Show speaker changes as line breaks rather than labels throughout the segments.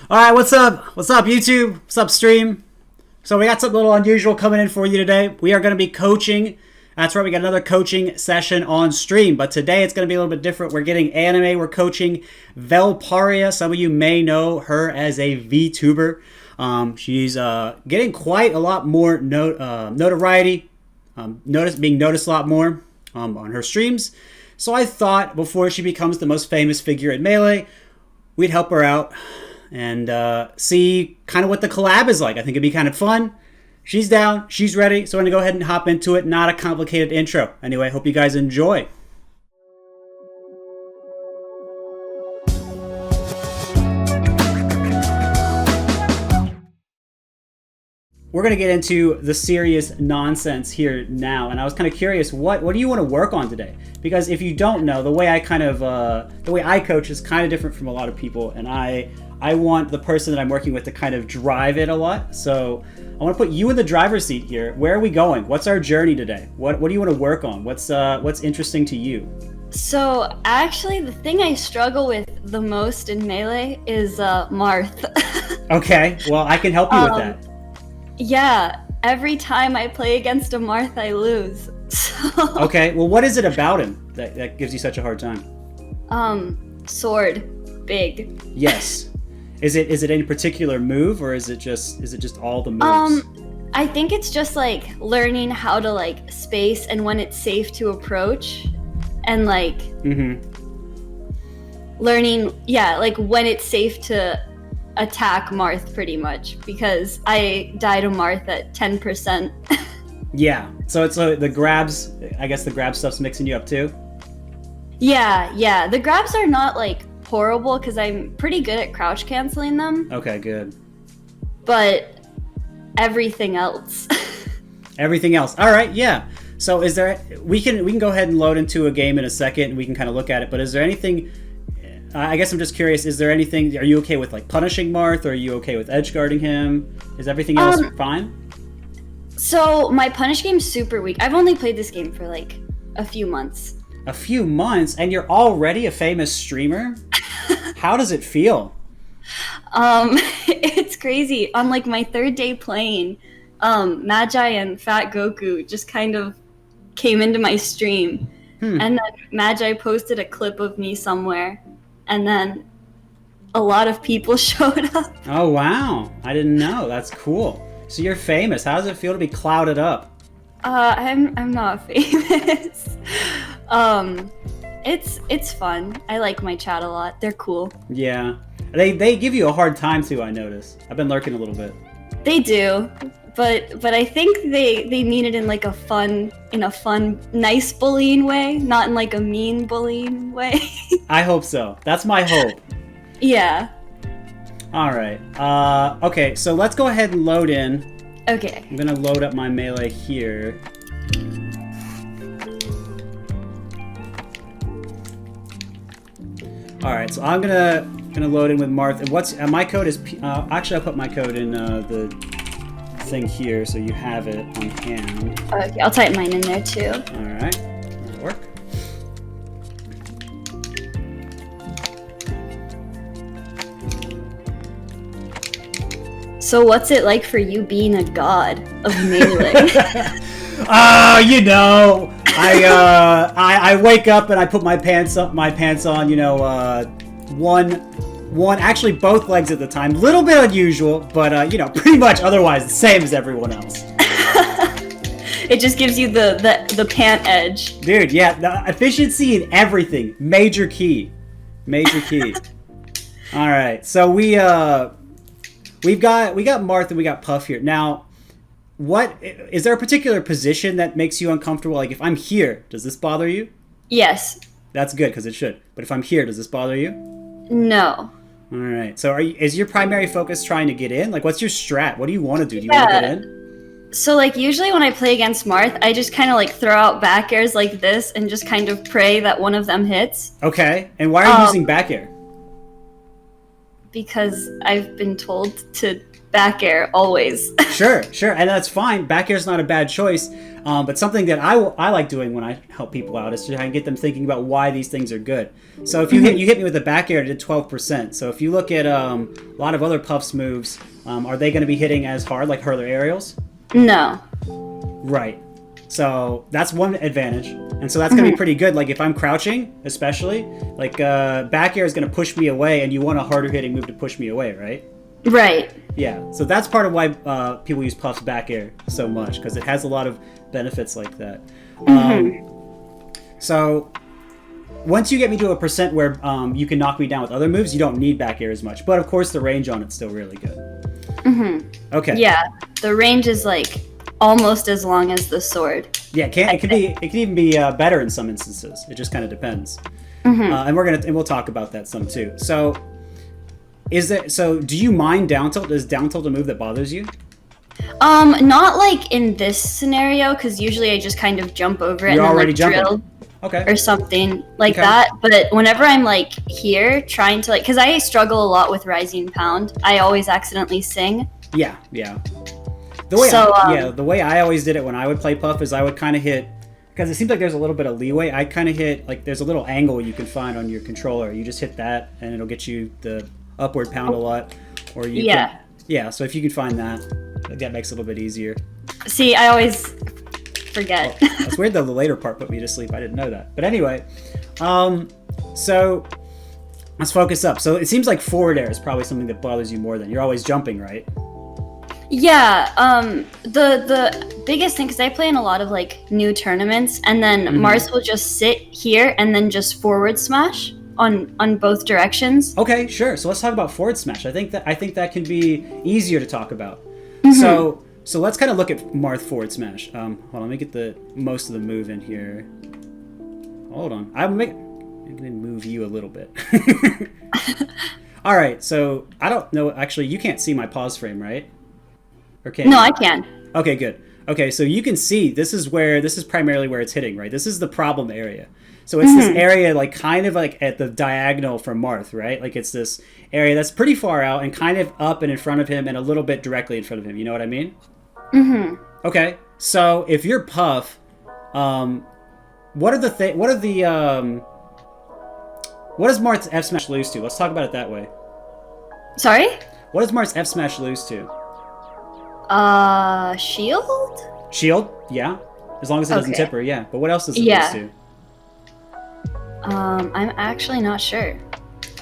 All right, what's up? What's up, YouTube? What's up, stream? So we got something a little unusual coming in for you today. We are going to be coaching. That's right, we got another coaching session on stream. But today it's going to be a little bit different. We're getting anime. We're coaching Velparia. Some of you may know her as a VTuber. She's getting quite a lot more notoriety, being noticed a lot more on her streams. So I thought before she becomes the most famous figure in Melee, we'd help her out and see kind of what the collab is like. I think it'd be kind of fun. She's down. She's ready. So I'm going to go ahead and hop into it. Not a complicated intro. Anyway, hope you guys enjoy. We're going to get into the serious nonsense here now, and I was kind of curious, what do you want to work on today? Because if you don't know, the way I coach is kind of different from a lot of people, and I want the person that I'm working with to kind of drive it a lot. So I want to put you in the driver's seat here. Where are we going? What's our journey today? What do you want to work on? What's interesting to you?
So actually, the thing I struggle with the most in Melee is Marth.
Okay, well I can help you with that.
Yeah, every time I play against a Marth, I lose. So,
okay, well, what is it about him that gives you such a hard time?
Sword, big.
Yes. Is it any particular move, or is it just all the moves?
I think it's just like learning how to like space and when it's safe to approach, and like learning, like when it's safe to attack Marth, pretty much, because I died to Marth at 10%.
Yeah, so it's the grabs. I guess the grab stuff's mixing you up too.
Yeah. The grabs are not like horrible because I'm pretty good at crouch canceling them.
Okay, good.
But everything else.
Everything else. All right, yeah. So is there? We can go ahead and load into a game in a second, and we can kind of look at it. But is there anything? I guess I'm just curious, is there anything, are you okay with like punishing Marth, or are you okay with edge guarding him? Is everything else fine?
So my punish game's super weak. I've only played this game for like a few months.
A few months? And you're already a famous streamer? How does it feel?
It's crazy. On like my third day playing, Magi and Fat Goku just kind of came into my stream. And then Magi posted a clip of me somewhere. And then a lot of people showed up.
Oh, wow. I didn't know. That's cool. So you're famous. How does it feel to be clouded up?
I'm not famous. It's fun. I like my chat a lot. They're cool. Yeah.
They give you a hard time too, I notice. I've been lurking a little bit.
They do. But I think they mean it in like a fun, nice bullying way, not in like a mean bullying way.
I hope so. That's my hope.
Yeah.
All right. Okay, so let's go ahead and load in.
Okay.
I'm gonna load up my Melee here. All right, so I'm gonna load in with Marth. And what's my code is? Actually, I'll put my code in the thing here, so you have it on hand.
Okay, I'll type mine in there too.
All right, that'll work.
So what's it like for you being a god of Melee?
You know, I wake up and I put my pants on. You know, one, actually both legs at the time. Little bit unusual, but you know, pretty much otherwise the same as everyone else.
It just gives you the pant edge.
Dude, yeah, the efficiency in everything. Major key. All right, so we've got Marth and we got Puff here. Now, what is there a particular position that makes you uncomfortable? Like if I'm here, does this bother you?
Yes.
That's good, because it should. But if I'm here, does this bother you?
No.
All right. So is your primary focus trying to get in? Like, what's your strat? What do you want to do? Do you want to get in?
So, like, usually when I play against Marth, I just kind of, like, throw out back airs like this and just kind of pray that one of them hits.
Okay. And why are you using back air?
because I've been told to back air always.
Sure, and that's fine. Back air is not a bad choice, but something that I like doing when I help people out is to try and get them thinking about why these things are good. So if you hit me with a back air, it did 12%. So if you look at a lot of other Puff's moves, are they going to be hitting as hard like hurler aerials?
No.
Right. So that's one advantage, and so that's going to be pretty good. Like if I'm crouching, especially, like back air is going to push me away, and you want a harder hitting move to push me away, right?
Right.
Yeah, so that's part of why people use Puff's back air so much, because it has a lot of benefits like that. So once you get me to a percent where you can knock me down with other moves, you don't need back air as much. But of course, the range on it's still really good. Okay.
Yeah, the range is like almost as long as the sword.
Yeah, it can even be better in some instances. It just kind of depends. And we'll talk about that some too. So. Do you mind down tilt? Is down tilt a move that bothers you?
Not like in this scenario, because usually I just kind of jump over it.
You're
and
already
then, like,
jumping.
Drill or something like that. But whenever I'm like here trying to because I struggle a lot with Rising Pound, I always accidentally sing.
Yeah. The way I always did it when I would play Puff is I would kind of hit, because it seems like there's a little bit of leeway. I kind of hit like there's a little angle you can find on your controller. You just hit that and it'll get you the upward pound a lot, or you can, so if you can find that makes it a little bit easier.
See, I always forget.
That's weird though, the later part put me to sleep. I didn't know that. But anyway, so let's focus up. So it seems like forward air is probably something that bothers you more than you're always jumping, right?
Yeah, the biggest thing, because I play in a lot of like new tournaments, and then Marth will just sit here and then just forward smash on both directions. Okay,
sure. So let's talk about forward smash. I think that can be easier to talk about. So let's kind of look at Marth forward smash. Hold on, let me get the most of the move in here. Hold on, I'm gonna move you a little bit. All right. So I don't know. Actually, you can't see my pause frame, right? Or can
No,
you?
I can.
Okay, good. Okay, so you can see this is primarily where it's hitting, right? This is the problem area. So it's this area like kind of like at the diagonal from Marth, right? Like it's this area that's pretty far out and kind of up and in front of him and a little bit directly in front of him. You know what I mean? Okay, so if you're Puff, what does Marth F Smash lose to? Let's talk about it that way.
Sorry?
What does Marth F Smash lose to?
Shield?
Shield, yeah. As long as it doesn't tip her, yeah. But what else does it lose to?
I'm actually not sure.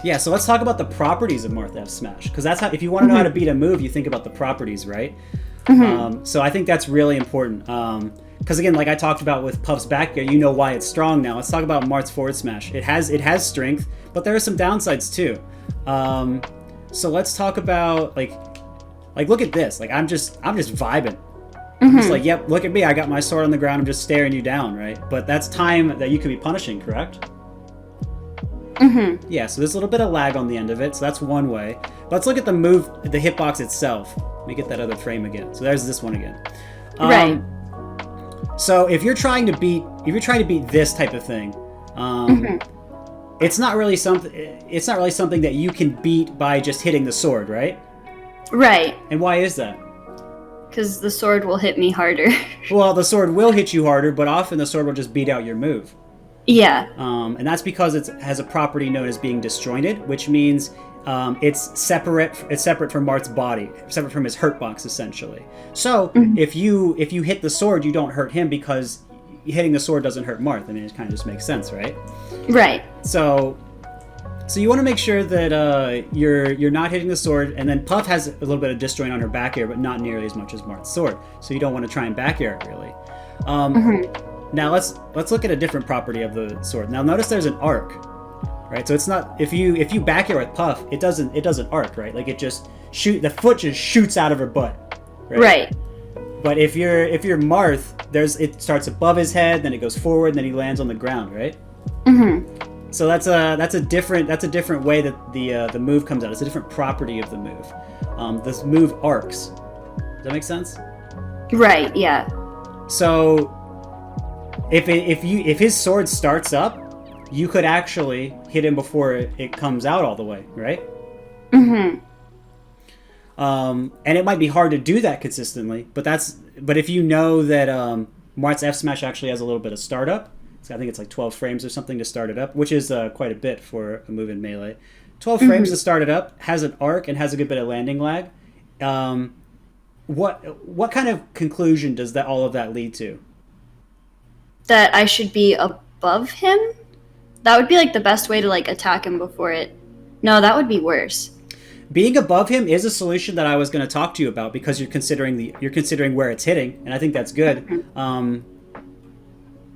Yeah, so let's talk about the properties of Marth F Smash, because that's how, if you want to know how to beat a move, you think about the properties, right? So I think that's really important. Because again, like I talked about with Puff's back air, you know why it's strong now. Let's talk about Marth's forward smash. It has strength, but there are some downsides too. So let's talk about like look at this. Like I'm just vibing. I'm just like, yep, look at me. I got my sword on the ground. I'm just staring you down, right? But that's time that you could be punishing, correct? Yeah, so there's a little bit of lag on the end of it, so that's one way. But let's look at the move, the hitbox itself. Let me get that other frame again. So there's this one again.
Right.
So if you're trying to beat this type of thing, it's not really something that you can beat by just hitting the sword, right?
Right.
And why is that?
Because the sword will hit me harder.
Well, the sword will hit you harder, but often the sword will just beat out your move.
Yeah.
And that's because it has a property known as being disjointed, which means it's separate from Marth's body, separate from his hurt box, essentially. So if you hit the sword, you don't hurt him because hitting the sword doesn't hurt Marth. I mean, it kind of just makes sense, right?
Right.
So you want to make sure that you're not hitting the sword, and then Puff has a little bit of disjoint on her back air, but not nearly as much as Marth's sword. So you don't want to try and back air it really. Now let's look at a different property of the sword. Now notice there's an arc, right? So it's not, if you back air with Puff, it doesn't arc, right? Like the foot just shoots out of her butt, right?
Right.
But if you're Marth, it starts above his head, then it goes forward, and then he lands on the ground, right? So that's a different way that the move comes out. It's a different property of the move. This move arcs. Does that make sense?
Right. Yeah.
So if his sword starts up, you could actually hit him before it comes out all the way, right?
Mm-hmm.
And it might be hard to do that consistently, but if you know that Marth F Smash actually has a little bit of startup, so I think it's like 12 frames or something to start it up, which is quite a bit for a move in Melee. 12 frames to start it up, has an arc, and has a good bit of landing lag. What kind of conclusion does that all of that lead to?
That I should be above him? That would be like the best way to like attack him before it. No, that would be worse.
Being above him is a solution that I was going to talk to you about because you're considering where it's hitting, and I think that's good. And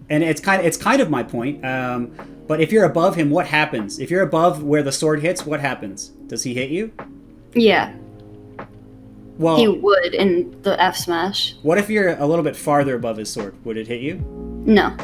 it's kind of my point. But if you're above him, what happens? If you're above where the sword hits, what happens? Does he hit you?
Yeah.
Well,
he would in the F Smash.
What if you're a little bit farther above his sword? Would it hit you?
No.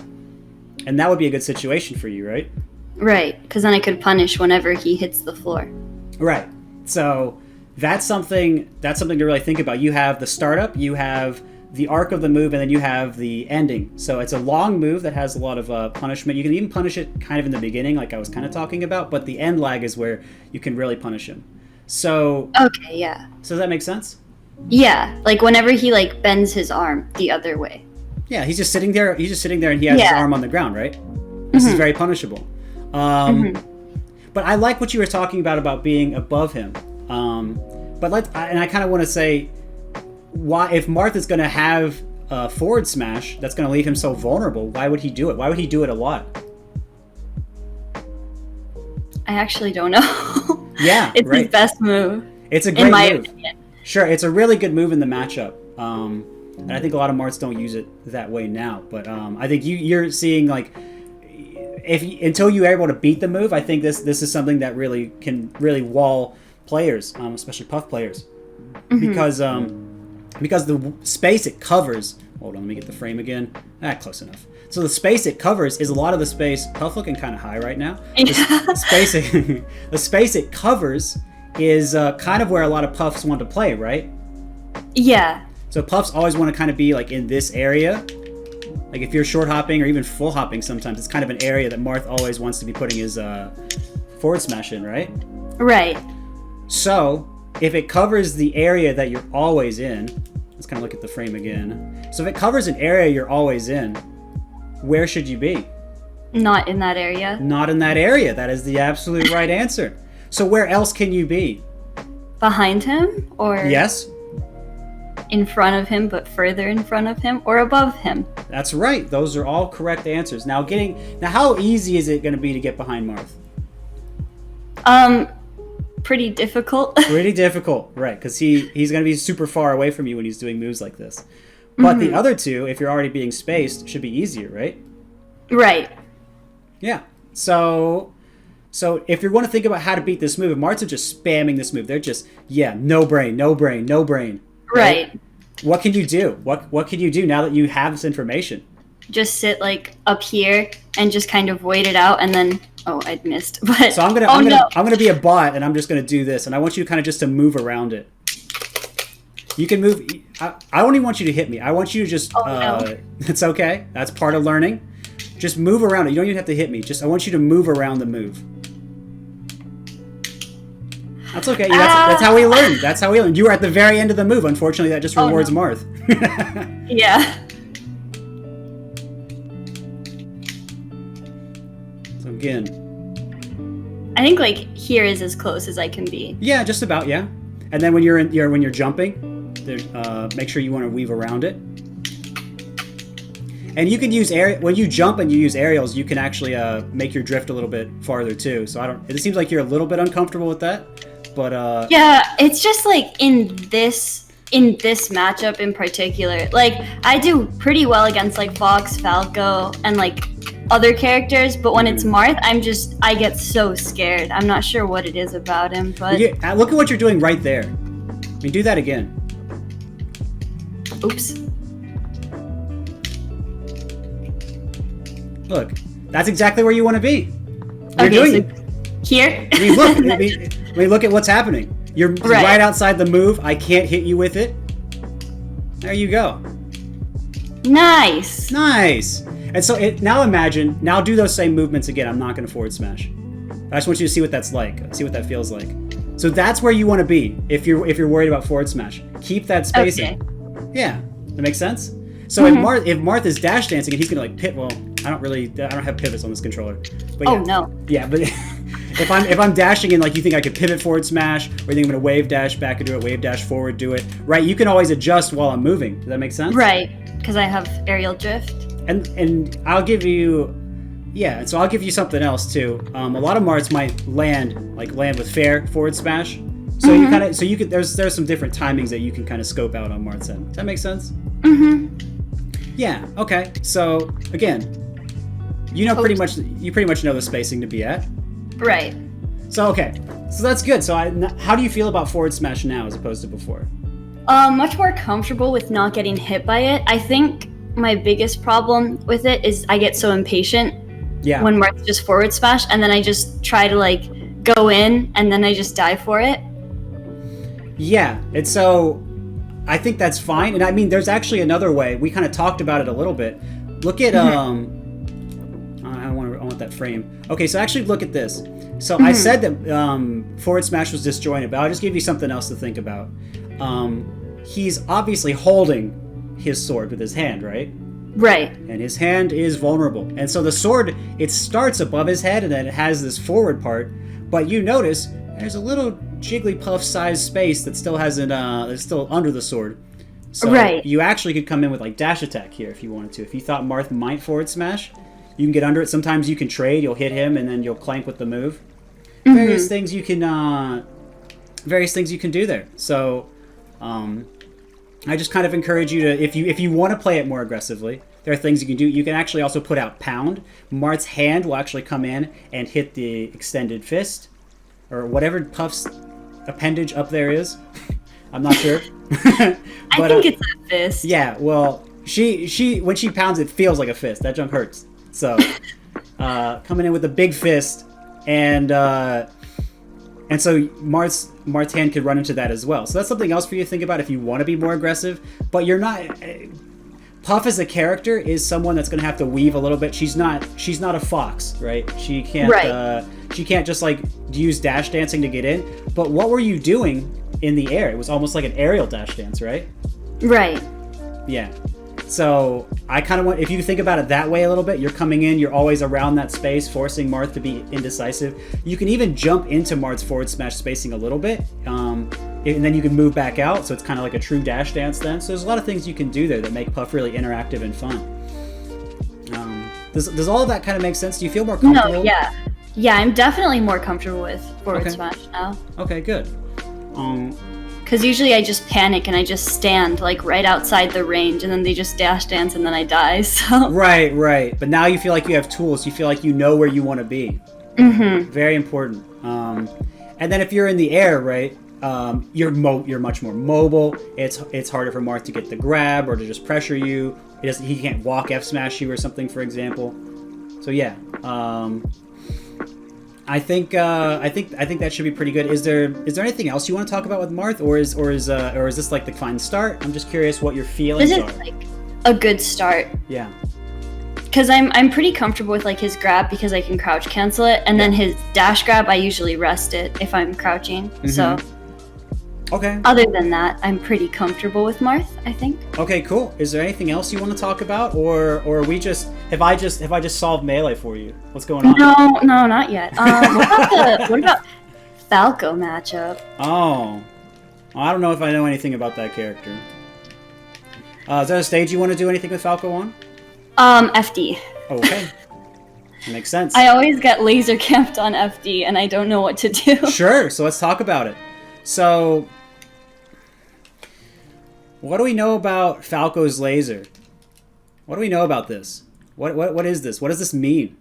And that would be a good situation for you, right?
Right, because then I could punish whenever he hits the floor.
Right. So that's something to really think about. You have the startup, you have the arc of the move, and then you have the ending. So it's a long move that has a lot of punishment. You can even punish it kind of in the beginning, like I was kind of talking about, but the end lag is where you can really punish him. So
okay, yeah. So
does that make sense?
Yeah, like whenever he like bends his arm the other way.
Yeah, he's just sitting there and he has his arm on the ground, right? This is very punishable. But I like what you were talking about being above him. But I kind of want to say, why, if Marth is going to have a forward smash that's going to leave him so vulnerable, why would he do it? Why would he do it a lot?
I actually don't know.
Yeah,
it's his best move.
It's a great
in my
move.
opinion.
Sure, it's a really good move in the matchup. And I think a lot of Marths don't use it that way now. But I think you're seeing like, until you're able to beat the move, I think this is something that really can wall players, especially Puff players, because the space it covers. Hold on, let me get the frame again. Close enough. So the space it covers is a lot of the space. Puff looking kind of high right now. The space it covers is kind of where a lot of Puffs want to play, right?
Yeah.
So Puffs always want to kind of be like in this area. Like if you're short hopping or even full hopping, sometimes it's kind of an area that Marth always wants to be putting his forward smash in, right?
Right.
So if it covers the area that you're always in, let's kind of look at the frame again. So if it covers an area you're always in, where should you be?
Not in that area.
Not in that area. That is the absolute right answer. So where else can you be?
Behind him, or
yes,
in front of him, but further in front of him, or above him.
That's right. Those are all correct answers. Now, how easy is it going to be to get behind Marth?
Pretty difficult.
Pretty difficult, right? Because he's going to be super far away from you when he's doing moves like this. But the other two, if you're already being spaced, should be easier, right?
Right.
Yeah. So if you're going to think about how to beat this move, if Marths are just spamming this move, they're just, no brain, no brain, no brain.
Right.
What can you do? What can you do now that you have this information?
Just sit like up here and just kind of wait it out, and then I missed. But
so I'm gonna be a bot, and I'm just gonna do this, and I want you kind of just to move around it. You can move. I don't even want you to hit me. I want you to just.
No.
It's okay. That's part of learning. Just move around it. You don't even have to hit me. I want you to move around the move. That's okay. That's how we learn. That's how we learn. You were at the very end of the move. Unfortunately, that just rewards Marth.
Yeah.
So again,
I think like here is as close as I can be.
Yeah, just about. Yeah. And then when you're jumping, make sure you want to weave around it. And you can use when you jump and you use aerials, you can actually make your drift a little bit farther too. So it seems like you're a little bit uncomfortable with that. But
yeah, it's just like in this matchup in particular, like I do pretty well against like Fox, Falco, and like other characters, but when it's Marth, I get so scared. I'm not sure what it is about him, but
look at what you're doing right there. I mean, do that again.
Oops.
Look, that's exactly where you want to be.
You're doing it here.
I mean, look at what's happening. You're right outside the move. I can't hit you with it. There you go.
Nice.
And so now do those same movements again. I'm not going to forward smash. I just want you to see what that's like. See what that feels like. So that's where you want to be if you're worried about forward smash. Keep that spacing.
Okay.
Yeah, that makes sense. So if Marth is dash dancing and he's gonna like pit, well, I don't have pivots on this controller. But
Oh no.
Yeah, but if I'm dashing and like you think I could pivot forward smash, or you think I'm gonna wave dash back and do it, wave dash forward, do it, right? You can always adjust while I'm moving. Does that make sense?
Right, because I have aerial drift.
And I'll give you, yeah. So I'll give you something else too. A lot of Marths might land with fair forward smash. So you could there's some different timings that you can kind of scope out on Marth's end. Does that make sense? Yeah. Okay. So again, you pretty much know the spacing to be at.
Right.
So okay. So that's good. So how do you feel about forward smash now as opposed to before?
Much more comfortable with not getting hit by it. I think my biggest problem with it is I get so impatient when Marth just forward smash, and then I just try to like go in, and then I just die for it.
Yeah, and so I think that's fine. And I mean, there's actually another way. We kind of talked about it a little bit. Look at I want that frame. Okay, so actually look at this. So I said that forward smash was disjointed, but I'll just give you something else to think about. He's obviously holding his sword with his hand, right?
Right.
And his hand is vulnerable. And so the sword, it starts above his head and then it has this forward part, but you notice there's a little Jigglypuff sized space that still hasn't that's still under the sword. So you actually could come in with like dash attack here if you wanted to. If you thought Marth might forward smash, you can get under it. Sometimes you can trade, you'll hit him and then you'll clank with the move. Various things you can do there. So I just kind of encourage you to, if you want to play it more aggressively, there are things you can do. You can actually also put out pound. Marth's hand will actually come in and hit the extended fist, or whatever Puff's appendage up there is. I'm not sure.
I think it's a fist.
Yeah, well, she when she pounds, it feels like a fist. That junk hurts. So coming in with a big fist, and so Marth's hand could run into that as well. So that's something else for you to think about if you want to be more aggressive. But you're not. Puff as a character is someone that's going to have to weave a little bit. She's not a fox, right? She can't. She can't just like use dash dancing to get in. But what were you doing in the air? It was almost like an aerial dash dance, right?
Right.
Yeah. So I kind of want, if you think about it that way a little bit, you're coming in, you're always around that space, forcing Marth to be indecisive. You can even jump into Marth's forward smash spacing a little bit, and then you can move back out, so it's kind of like a true dash dance then. So there's a lot of things you can do there that make Puff really interactive and fun. Does all of that kind of make sense? Do you feel more comfortable?
No, yeah. Yeah, I'm definitely more comfortable with forward smash now.
Okay, good.
Because usually I just panic and I just stand like right outside the range, and then they just dash dance and then I die. So
right. But now you feel like you have tools. You feel like you know where you want to be. Very important. And then if you're in the air, right, you're much more mobile. It's harder for Marth to get the grab or to just pressure you. He can't walk F smash you or something, for example. So yeah. I think that should be pretty good. Is there anything else you want to talk about with Marth, or is this like the fine start? I'm just curious what your feelings are.
This is like a good start.
Yeah.
Because I'm pretty comfortable with like his grab because I can crouch cancel it, and then his dash grab I usually rest it if I'm crouching. So.
Okay.
Other than that, I'm pretty comfortable with Marth, I think. Okay,
cool. Is there anything else you want to talk about, or have I just solved melee for you? What's going on?
No, not yet. What about Falco matchup?
Oh, I don't know if I know anything about that character. Is there a stage you want to do anything with Falco on?
FD.
Okay. Makes sense.
I always get laser camped on FD, and I don't know what to do.
Sure. So let's talk about it. So, what do we know about Falco's laser? What do we know about this? What is this? What does this mean?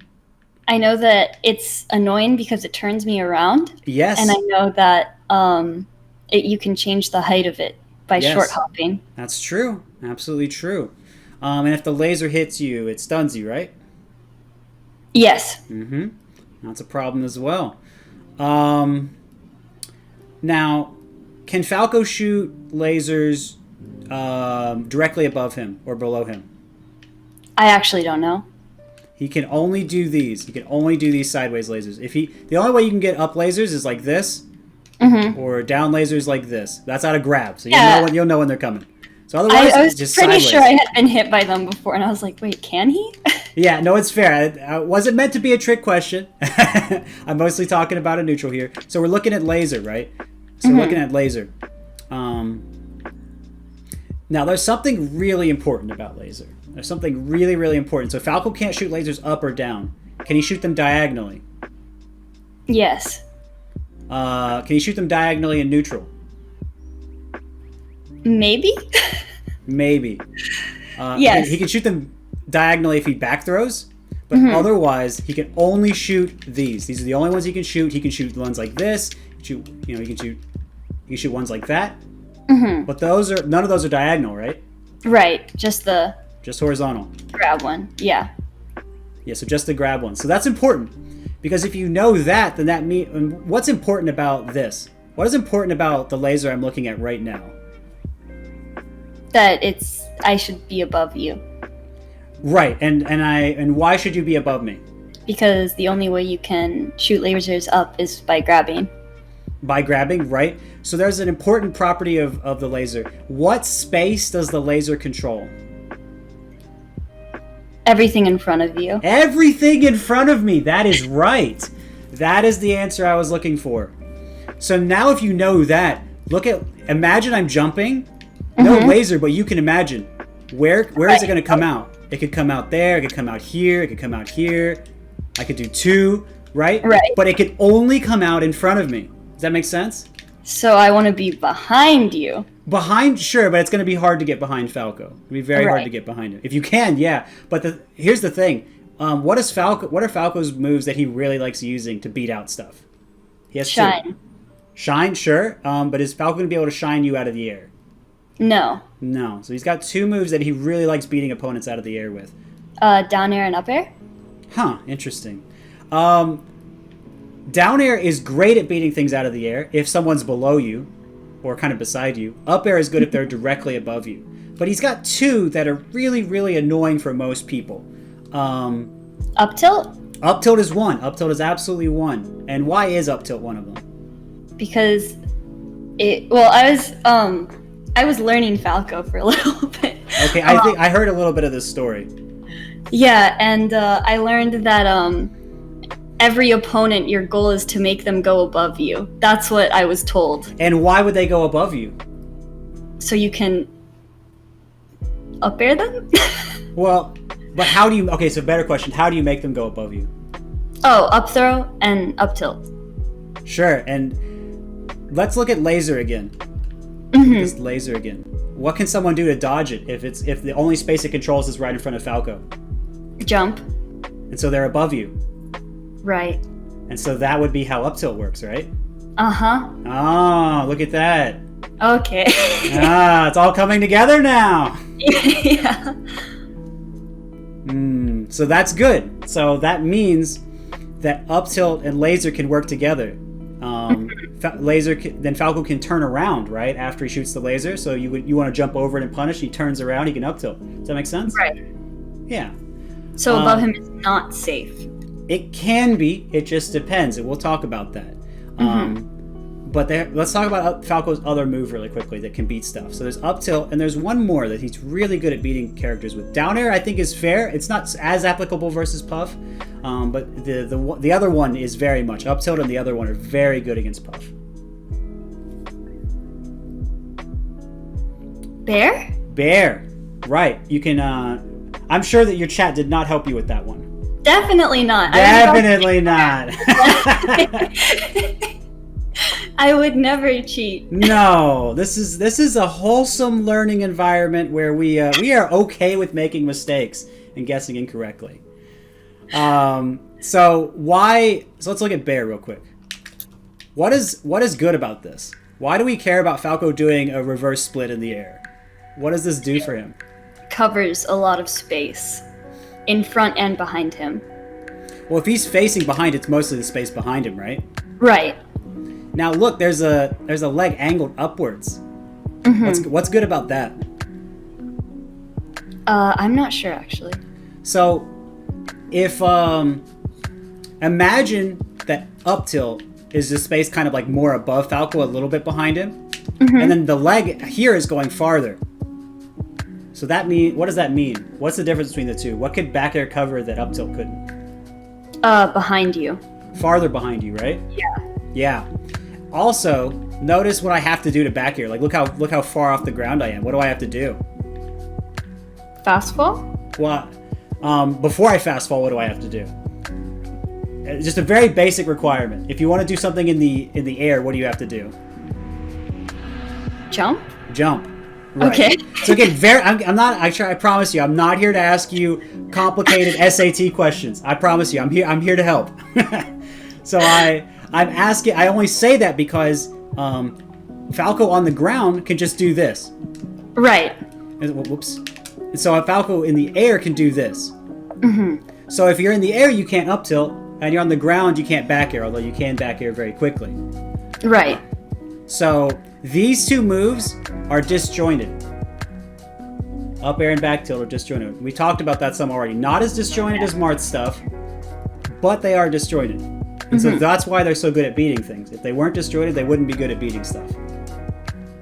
I know that it's annoying because it turns me around.
Yes.
And I know that you can change the height of it by short hopping.
That's true. Absolutely true. And if the laser hits you, it stuns you, right?
Yes.
That's a problem as well. Now, can Falco shoot lasers directly above him or below him?
I actually don't know.
He can only do these. He can only do these sideways lasers. The only way you can get up lasers is like this, or down lasers like this. That's out of grab, so
Yeah.
you'll know when they're coming. So otherwise,
I was
just
pretty
sideways.
sure I had been hit by them before, and I was like, wait, can he?
Yeah, no, it's fair. It wasn't meant to be a trick question. I'm mostly talking about a neutral here. So we're looking at laser, right? So we're looking at laser. Now, there's something really important about laser. There's something really, really important. So Falco can't shoot lasers up or down. Can he shoot them diagonally?
Yes.
Can he shoot them diagonally in neutral?
Maybe?
Maybe.
Yes.
He can shoot them diagonally if he back throws, but otherwise he can only shoot these. These are the only ones he can shoot. He can shoot ones like this. He can shoot ones like that. But none of those are diagonal, right?
Right. Just
horizontal.
grab one. Yeah.
Yeah, so just the grab one. So that's important, because if you know that, then that means what's important about this? What is important about the laser I'm looking at right now?
That I should be above you.
Right, and why should you be above me?
Because the only way you can shoot lasers up is by grabbing.
By grabbing, right? So there's an important property of the laser. What space does the laser control?
Everything in front of you.
Everything in front of me. That is right. That is the answer I was looking for. So now if you know that, imagine I'm jumping. No laser, but you can imagine. Where is it going to come out? It could come out there. It could come out here. It could come out here. I could do 2, right?
Right.
But it could only come out in front of me. Does that make sense?
So I want to be behind you.
Behind, sure, but it's going to be hard to get behind Falco. It'll be very hard
Right.
to get behind him. If you can, yeah. But here's the thing. What are Falco's moves that he really likes using to beat out stuff? He has
Shine.
2. Shine, sure. But is Falco going to be able to shine you out of the air?
No.
No. So he's got 2 moves that he really likes beating opponents out of the air with.
Down air and up air?
Huh, interesting. Down air is great at beating things out of the air if someone's below you or kind of beside you. Up air is good if they're directly above you. But he's got 2 that are really, really annoying for most people.
Up tilt?
Up tilt is 1. Up tilt is absolutely 1. And why is up tilt one of them?
Because I was learning Falco for a little bit.
Okay, I think I heard a little bit of this story.
Yeah, and I learned that every opponent, your goal is to make them go above you. That's what I was told.
And why would they go above you?
So you can up air them?
Well, but how do you... Okay, so better question. How do you make them go above you?
Oh, up throw and up tilt.
Sure, and let's look at laser again. Just laser again. What can someone do to dodge it if the only space it controls is right in front of Falco?
Jump.
And so they're above you.
Right.
And so that would be how up tilt works, right?
Uh-huh.
Oh, look at that.
Okay.
It's all coming together now.
Yeah.
So that's good. So that means that up tilt and laser can work together. Then Falco can turn around, right, after he shoots the laser. So you want to jump over it and punish. He turns around. He can up tilt. Does that make sense?
Right.
Yeah.
So above him is not safe.
It can be. It just depends, and we'll talk about that. But let's talk about Falco's other move really quickly that can beat stuff. So there's up tilt, and there's one more that he's really good at beating characters with. Down air, I think, is fair. It's not as applicable versus Puff, but the other one is very much. Up tilt and the other one are very good against Puff.
Bear?
Bear, right? You can. I'm sure that your chat did not help you with that one.
Definitely not.
Definitely not.
I would never cheat.
No, this is a wholesome learning environment where we are okay with making mistakes and guessing incorrectly. So let's look at Bear real quick. What is good about this? Why do we care about Falco doing a reverse split in the air? What does this do for him?
Covers a lot of space in front and behind him.
Well, if he's facing behind, it's mostly the space behind him, right?
Right.
Now look, there's a leg angled upwards. What's good about that?
I'm not sure actually.
So, if imagine that up tilt is the space kind of like more above Falco, a little bit behind him. And then the leg here is going farther. So what does that mean? What's the difference between the two? What could back air cover that up tilt couldn't?
Behind you.
Farther behind you, right?
Yeah.
Yeah. Also, notice what I have to do to back air. Like, look how far off the ground I am. What do I have to do?
Fast fall?
Well, before I fast fall, what do I have to do? Just a very basic requirement. If you want to do something in the air, what do you have to do?
Jump?
Jump. Right.
Okay.
So again, I promise you, I'm not here to ask you complicated SAT questions. I promise you, I'm here to help. So I only say that because Falco on the ground can just do this.
Right.
Whoops. So a Falco in the air can do this. So if you're in the air, you can't up tilt, and you're on the ground, you can't back air, although you can back air very quickly.
Right.
So these two moves are disjointed. Up air and back tilt are disjointed. We talked about that some already. Not as disjointed as Marth's stuff, but they are disjointed. And so that's why they're so good at beating things. If they weren't disjointed, they wouldn't be good at beating stuff.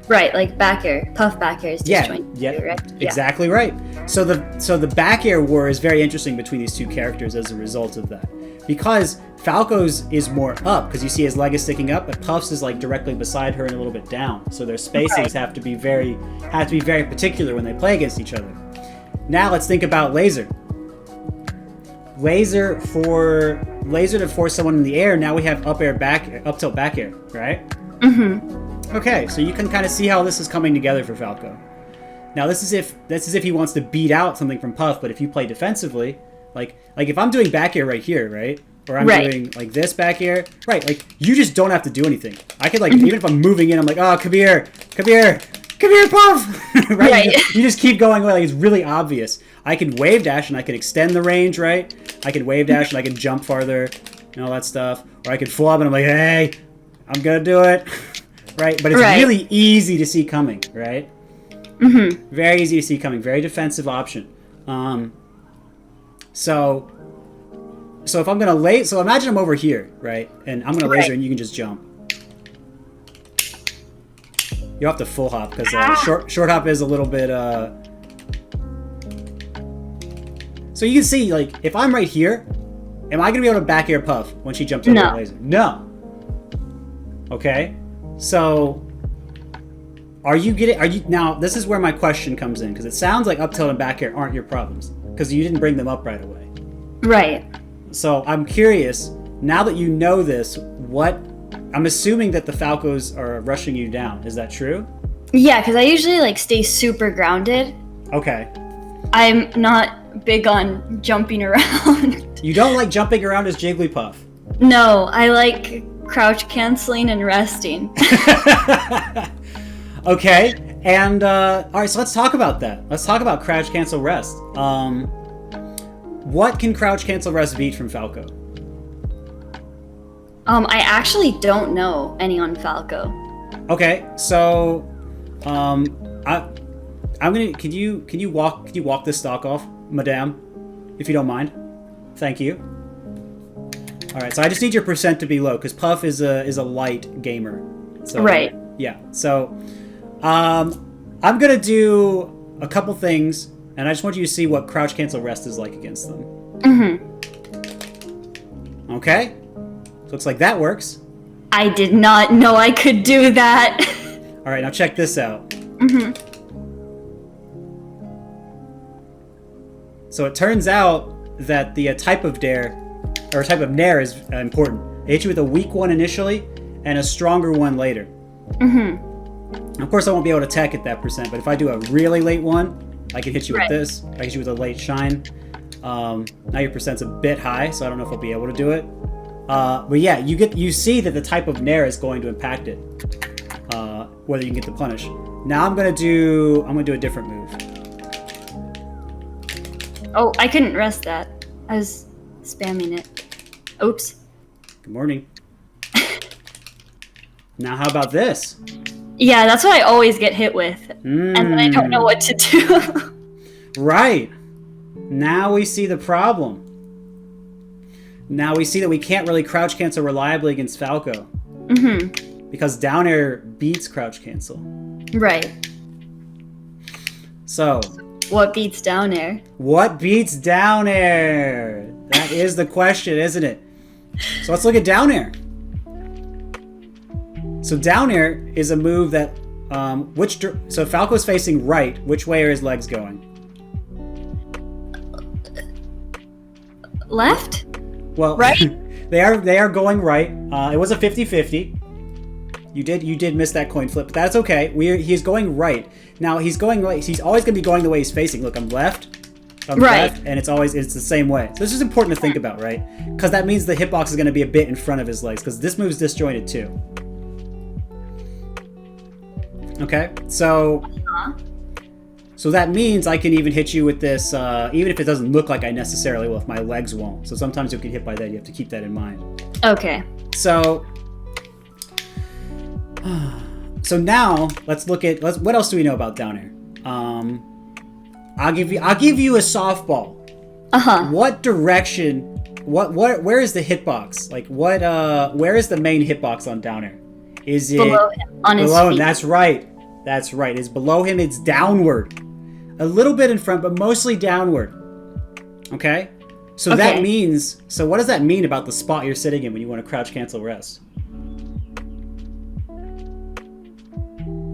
Right, like back air. Puff back air is disjointed.
Yeah,
too, right?
Exactly right. So the back air war is very interesting between these two characters as a result of that. Because Falco's is more up, because you see his leg is sticking up, but Puff's is like directly beside her and a little bit down. So their spacings have to be very particular when they play against each other. Now let's think about laser. Laser to force someone in the air. Now we have up tilt back air, right? Okay, so you can kind of see how this is coming together for Falco. Now this is if he wants to beat out something from Puff, but if you play defensively, like if I'm doing back air right here, right? Or I'm doing like this back air, right? Like you just don't have to do anything. I could like even if I'm moving in, I'm like, oh, come here, Puff, right? You just keep going away. Like it's really obvious. I can wave dash and I can extend the range, right? I can wave dash and I can jump farther and all that stuff. Or I can full up and I'm like, hey, I'm gonna do it, right? But it's really easy to see coming, right? Very easy to see coming. Very defensive option. So if I'm gonna so imagine I'm over here, right? And I'm gonna laser and you can just jump. You have to full hop because short hop is a little bit. So you can see, like, if I'm right here, am I gonna be able to back air Puff when she jumps over the laser? No. Okay. So now? This is where my question comes in because it sounds like up tilt and back air aren't your problems because you didn't bring them up right away.
Right.
So I'm curious, now that you know this, I'm assuming that the Falcos are rushing you down. Is that true?
Yeah, because I usually like stay super grounded.
Okay.
I'm not big on jumping around.
You don't like jumping around as Jigglypuff?
No, I like crouch canceling and resting.
Okay, and all right, so let's talk about that. Let's talk about crouch cancel rest. What can crouch cancel rest beat from Falco?
I actually don't know any on Falco.
Okay, so I'm gonna. Can you walk this stock off, madame, if you don't mind? Thank you. All right, so I just need your percent to be low because Puff is a light gamer. So,
right.
Yeah. So, I'm gonna do a couple things, and I just want you to see what crouch cancel rest is like against them. Okay. Looks like that works.
I did not know I could do that.
All right, now check this out. So it turns out that the type of dare, or type of nair is important. They hit you with a weak one initially, and a stronger one later. Of course, I won't be able to tech at that percent, but if I do a really late one, I can hit you with this. I can hit you with a late shine. Now your percent's a bit high, so I don't know if I'll be able to do it. But yeah, you see that the type of nair is going to impact it, whether you can get the punish. Now I'm gonna do a different move.
Oh, I couldn't rest that. I was spamming it. Oops.
Good morning. Now how about this?
Yeah, that's what I always get hit with, and then I don't know what to do.
Right. Now we see the problem. Now we see that we can't really crouch cancel reliably against Falco. Because down air beats crouch cancel.
Right.
So.
What beats down air?
What beats down air? That is the question, isn't it? So let's look at down air. So down air is a move that, so Falco's facing right. Which way are his legs going?
Left?
Well,
right?
they are going right. It was a 50-50. You did miss that coin flip, but that's okay. He's going right. Now he's going right. He's always going to be going the way he's facing. Look, I'm left. I'm left, and it's the same way. So this is important to think about, right? Because that means the hitbox is going to be a bit in front of his legs, because this move's disjointed too. Okay, so that means I can even hit you with this, even if it doesn't look like I necessarily will, if my legs won't. So sometimes you'll get hit by that. You have to keep that in mind.
Okay.
So now let's look at what else do we know about down air? I'll give you a softball. What direction? Where is the hitbox? Like where is the main hitbox on down air? Is it
below him, on his feet?
That's right. That's right. It's below him. It's downward. A little bit in front, but mostly downward. Okay? So that means, so what does that mean about the spot you're sitting in when you want to crouch cancel rest?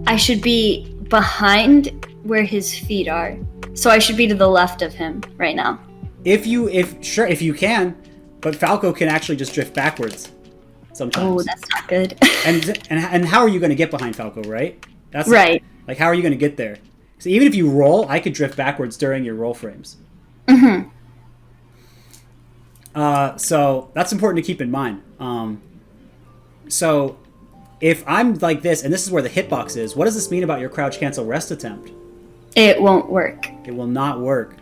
I should be behind where his feet are. So I should be to the left of him right now. If
you can, but Falco can actually just drift backwards sometimes.
Oh, that's not good.
and how are you going to get behind Falco, right? That's
right.
Like how are you going to get there? So even if you roll, I could drift backwards during your roll frames. So that's important to keep in mind. So if I'm like this, and this is where the hitbox is, what does this mean about your crouch cancel rest attempt?
It won't work.
It will not work.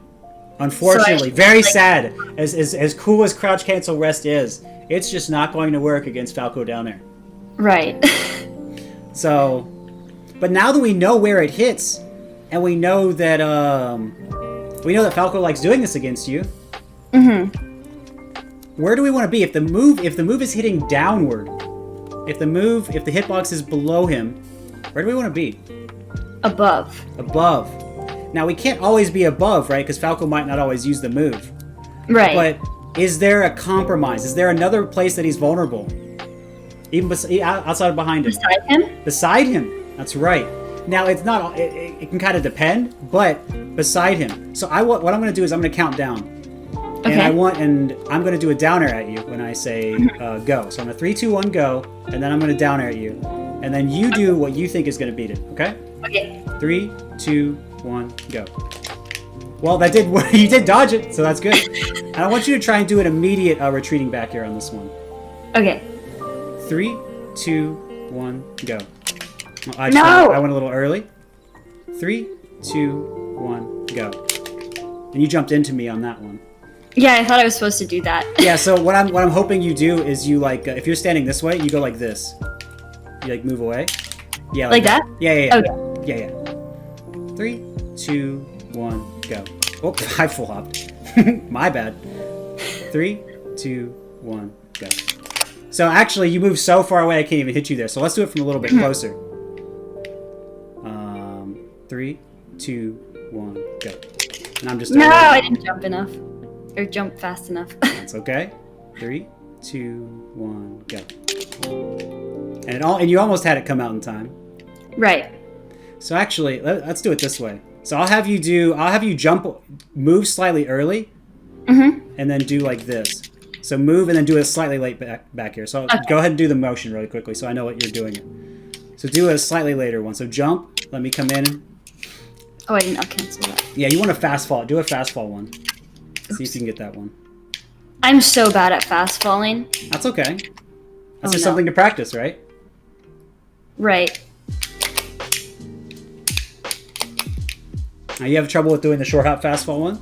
Unfortunately, very sad. As cool as crouch cancel rest is, it's just not going to work against Falco down there.
Right.
So, but now that we know where it hits, and we know that Falco likes doing this against you. Where do we want to be? If the move is hitting downward, if the hitbox is below him, where do we want to be?
Above.
Now we can't always be above, right? Because Falco might not always use the move.
Right.
But is there a compromise? Is there another place that he's vulnerable? Even outside of behind him?
Beside him?
Beside him. That's right. Now it's not. It can kind of depend, but beside him. So what I'm going to do is I'm going to count down.
Okay.
And I'm going to do a down air at you when I say go. So I'm going to 3, 2, 1, go, and then I'm going to down air at you, and then you do what you think is going to beat it. Okay?
Okay.
3, 2, 1, go. Well, that did. You did dodge it, so that's good. And I want you to try and do an immediate retreating back here on this one.
Okay.
3, 2, 1, go. I went a little early. 3, 2, 1, go. And you jumped into me on that one.
Yeah, I thought I was supposed to do that.
Yeah, so what I'm hoping you do is you if you're standing this way, you go like this. You move away. Yeah,
like that?
Yeah.
Okay.
Yeah. 3, 2, 1, go. Oh, I full hopped. My bad. 3, 2, 1, go. So actually, you moved so far away, I can't even hit you there. So let's do it from a little bit closer. 3, 2, 1, go. And I'm just.
No, I didn't jump enough. Or jump fast enough.
That's okay. 3, 2, 1, go. And you almost had it come out in time.
Right.
So actually, let's do it this way. So I'll have you move slightly early, and then do like this. So move and then do a slightly late back here. So go ahead and do the motion really quickly so I know what you're doing. So do a slightly later one. So jump, let me come in.
Oh, I didn't cancel that.
Yeah, you want a fast fall. Do a fast fall one. See if you can get that one.
I'm so bad at fast falling.
That's okay. That's just something to practice, right?
Right.
Now you have trouble with doing the short hop fast fall one?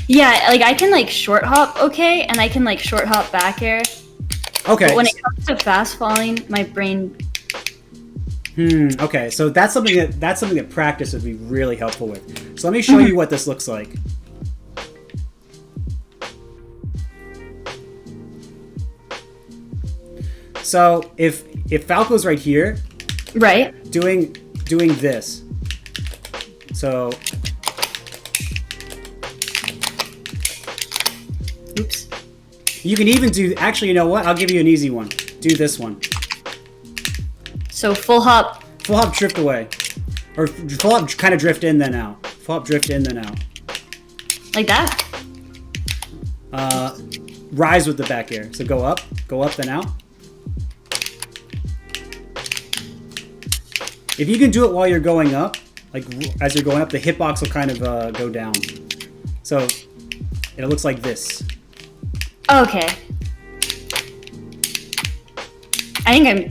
Yeah, I can short hop okay, and I can short hop back air.
Okay.
But when it comes to fast falling, my brain.
Okay, so that's something that practice would be really helpful with. So let me show you what this looks like. So if if Falco's right here,
Right.
doing this. So,
Oops.
you can even do, actually, you know what? I'll give you an easy one. Do this one.
So full hop.
Full hop, drift away. Or full hop, kind of drift in, then out. Full hop, drift in, then out.
Like that?
Rise with the back air. So go up, then out. If you can do it while you're going up, like as you're going up, the hitbox will kind of go down. So it looks like this.
Okay. I think I'm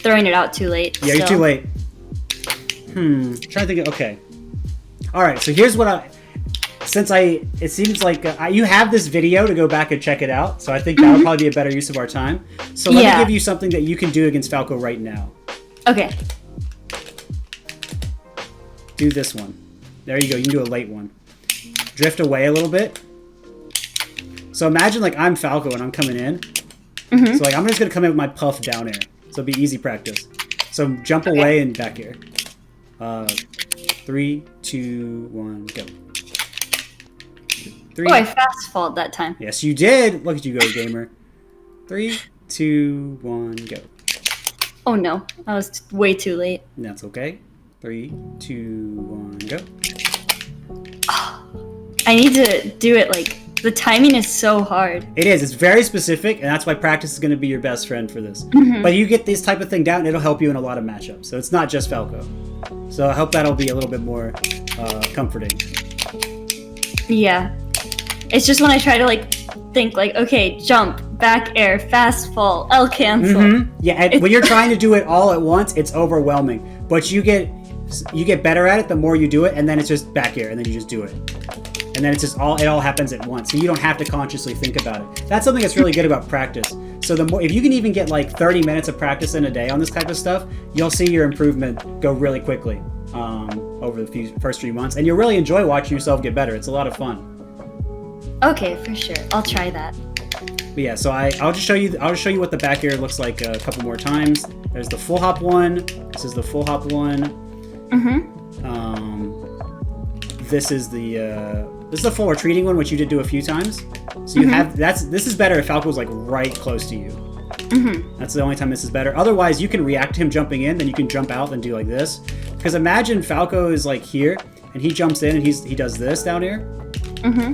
throwing it out too late.
Yeah, you're too late. Trying to think of, okay. Alright, so here's what it seems like you have this video to go back and check it out, so I think that would probably be a better use of our time. So let me give you something that you can do against Falco right now.
Okay.
Do this one. There you go, you can do a late one. Drift away a little bit. So imagine like I'm Falco and I'm coming in. So like I'm just gonna come in with my puff down air. So it'll be easy practice. So jump away and back air. 3, 2, 1, go. 3.
Oh, I fast falled that time.
Yes, you did. Look at you go, gamer. 3, 2, 1, go.
Oh no, that was way too late.
That's okay. 3, 2, 1, go.
I need to do it like, the timing is so hard.
It is. It's very specific, and that's why practice is going to be your best friend for this. But you get this type of thing down, and it'll help you in a lot of matchups. So it's not just Falco. So I hope that'll be a little bit more comforting.
Yeah. It's just when I try to like think like, okay, jump, back air, fast fall, L cancel.
Yeah, and when you're trying to do it all at once, it's overwhelming. But you get better at it the more you do it, and then it's just back air, and then you just do it. And then it's just it all happens at once. So you don't have to consciously think about it. That's something that's really good about practice. So the more, if you can even get like 30 minutes of practice in a day on this type of stuff, you'll see your improvement go really quickly over the first few months. And you'll really enjoy watching yourself get better. It's a lot of fun.
Okay, for sure. I'll try that.
But yeah, so I'll just show you what the back air looks like a couple more times. There's the full hop one. This is the full hop one. This is the full retreating one, which you did do a few times. So you have this is better if Falco's like right close to you. That's the only time this is better. Otherwise, you can react to him jumping in, then you can jump out and do like this. Because imagine Falco is like here, and he jumps in and he does this down here.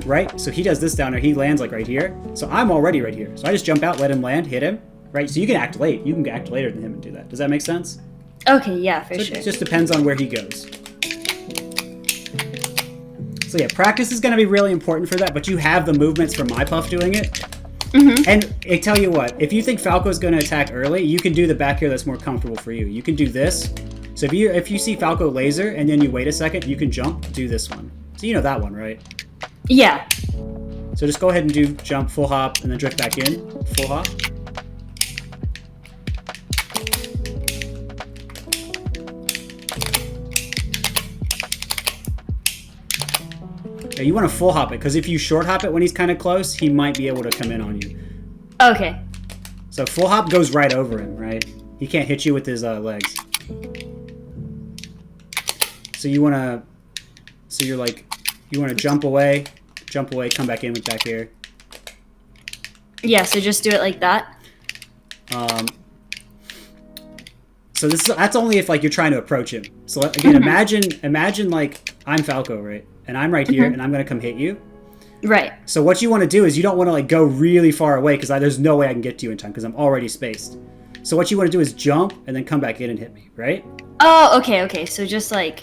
Right? So he does this down here. He lands like right here. So I'm already right here. So I just jump out, let him land, hit him. Right? So you can act late. You can act later than him and do that. Does that make sense?
Okay, yeah, for sure.
It just depends on where he goes. So yeah, practice is going to be really important for that, but you have the movements from my puff doing it. And I tell you what, if you think Falco's going to attack early, you can do the back air that's more comfortable for you. You can do this. So if you see Falco laser and then you wait a second, you can jump, do this one. So you know that one, right?
Yeah.
So just go ahead and do jump, full hop, and then drift back in, full hop. Yeah, you want to full hop it, because if you short hop it when he's kind of close, he might be able to come in on you.
Okay.
So full hop goes right over him, right? He can't hit you with his legs. So you want to jump away, come back in with back air.
Yeah, so just do it like that.
So that's only if like you're trying to approach him. So again, imagine like I'm Falco, right? And I'm right here, and I'm gonna come hit you.
Right.
So what you want to do is you don't want to like go really far away because there's no way I can get to you in time because I'm already spaced. So what you want to do is jump and then come back in and hit me, right?
Oh, okay. So just like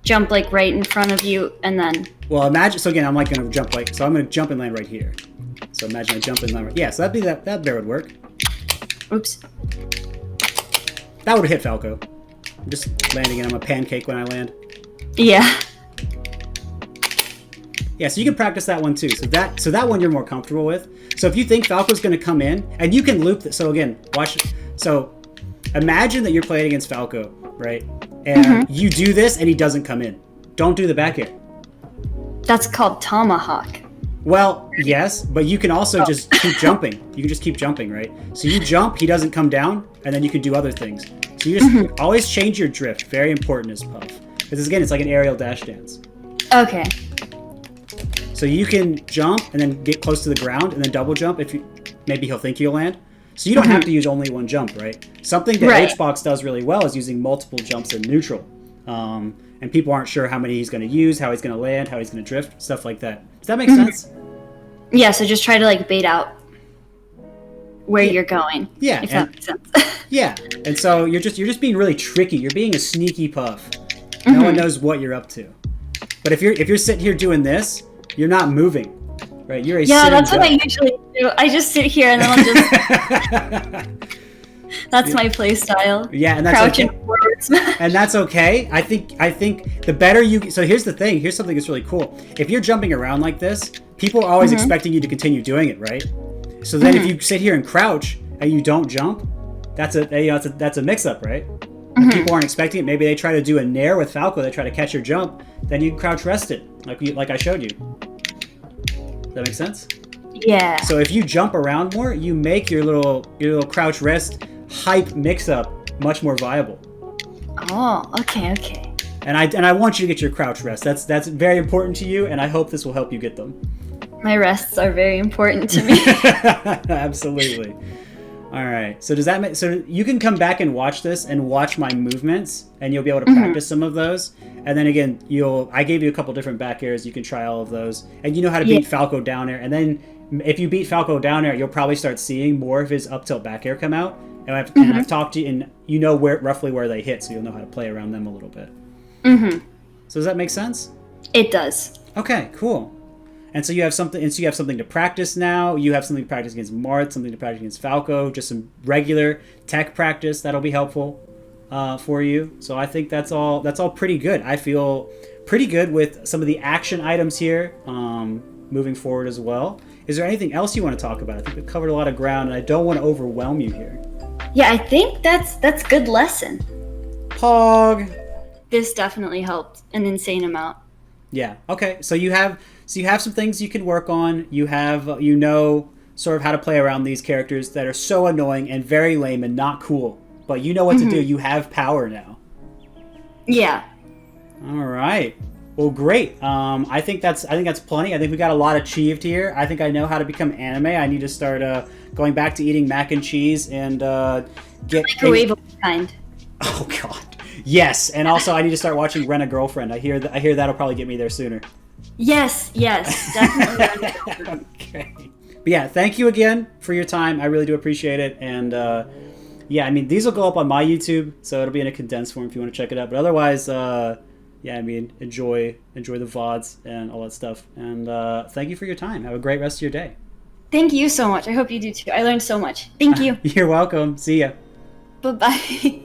jump like right in front of you and then.
Well, imagine. So again, I'm like gonna jump like. So I'm gonna jump and land right here. So imagine I jump and land. Right, yeah. So that there would work.
Oops.
That would hit Falco. I'm just landing and I'm a pancake when I land.
Yeah.
Yeah, so you can practice that one too. So that one you're more comfortable with. So if you think Falco's going to come in, and you can loop this. So again, watch. So imagine that you're playing against Falco, right? And you do this, and he doesn't come in. Don't do the back air.
That's called tomahawk.
Well, yes, but you can also just keep jumping. You can just keep jumping, right? So you jump, he doesn't come down. and then you can do other things. So you just always change your drift. Very important as Puff. Because again, it's like an aerial dash dance.
Okay.
So you can jump and then get close to the ground and then double jump if you maybe he'll think you'll land. So you don't have to use only one jump, right? Something that HBox does really well is using multiple jumps in neutral. And people aren't sure how many he's going to use, how he's going to land, how he's going to drift, stuff like that. Does that make sense?
Yeah, so just try to like bait out where you're going.
Yeah.
If that makes sense.
Yeah. And so you're just being really tricky. You're being a sneaky Puff. No one knows what you're up to. But if you're sitting here doing this, you're not moving. Right, you're a
that's what I usually do. I just sit here and then I'll just. That's my play style.
Yeah, and that's
crouching
okay.
forward smash.
And that's okay. I think the better you. So here's the thing. Here's something that's really cool. If you're jumping around like this, people are always expecting you to continue doing it, right? So then if you sit here and crouch and you don't jump, that's a mix-up, right? People aren't expecting it. Maybe they try to do a nair with Falco. They try to catch your jump. Then you crouch rest it, like I showed you. Does that make sense?
Yeah.
So if you jump around more, you make your little crouch rest hype mix up much more viable.
Oh, okay.
And I want you to get your crouch rest. That's very important to you, and I hope this will help you get them.
My rests are very important to me.
Absolutely. All right. So does that make so you can come back and watch this and watch my movements, and you'll be able to practice some of those. And then again, I gave you a couple different back airs. You can try all of those, and you know how to beat Falco down air. And then if you beat Falco down air, you'll probably start seeing more of his up tilt back air come out. And I've talked to you, and you know roughly where they hit, so you'll know how to play around them a little bit. So does that make sense?
It does.
Okay, cool. And so you have something. And so you have something to practice now. You have something to practice against Marth, something to practice against Falco. Just some regular tech practice that'll be helpful for you. So I think that's all pretty good. I feel pretty good with some of the action items here moving forward as well. Is there anything else you want to talk about? I think we've covered a lot of ground, and I don't want to overwhelm you here.
Yeah, I think that's good lesson.
Pog.
This definitely helped an insane amount.
Yeah. Okay. So you have some things you can work on. You have sort of how to play around these characters that are so annoying and very lame and not cool. But you know what to do. You have power now.
Yeah.
All right. Well, great. I think that's plenty. I think we got a lot achieved here. I think I know how to become anime. I need to start going back to eating mac and cheese and get
microwave kind.
Oh God. Yes, and also I need to start watching Rent a Girlfriend. I hear that'll probably get me there sooner.
Yes, definitely.
Okay. But yeah, thank you again for your time. I really do appreciate it. And yeah, I mean, these will go up on my YouTube, so it'll be in a condensed form if you want to check it out. But otherwise, yeah, I mean, enjoy the VODs and all that stuff. And thank you for your time. Have a great rest of your day.
Thank you so much. I hope you do too. I learned so much. Thank you.
You're welcome. See ya.
Bye-bye.